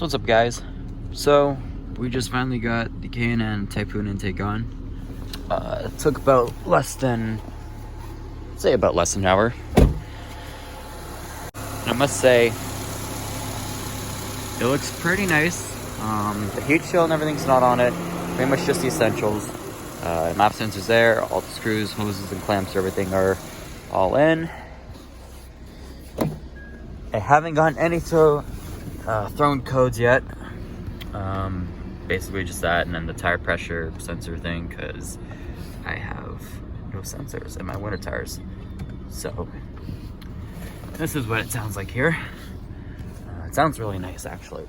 So what's up, guys? So we just finally got the K&N Typhoon intake on. It took about less than an hour. And I must say, it looks pretty nice. The heat shield and everything's not on it. Pretty much just the essentials. Map sensors there. All the screws, hoses, and clamps, everything are all in. I haven't gotten any thrown codes yet. Basically just that, and then the tire pressure sensor thing, because I have no sensors in my winter tires. So this is what it sounds like here. It sounds really nice, actually.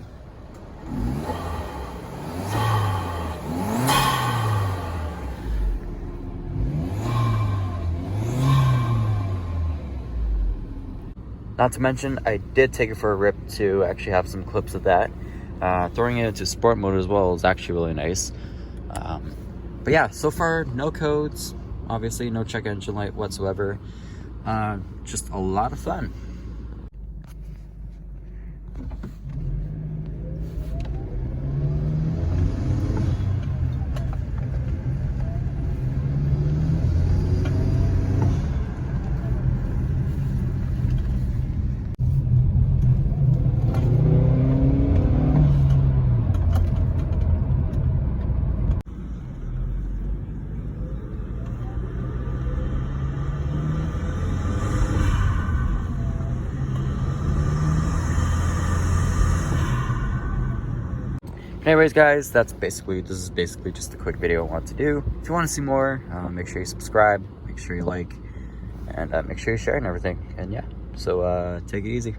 Not to mention, I did take it for a rip to actually have some clips of that. Throwing it into sport mode as well is actually really nice. But yeah, so far, no codes. Obviously, no check engine light whatsoever. Just a lot of fun. Anyways, guys, this is basically just a quick video I want to do. If you want to see more, make sure you subscribe, make sure you like, and make sure you share and everything. And yeah, so take it easy.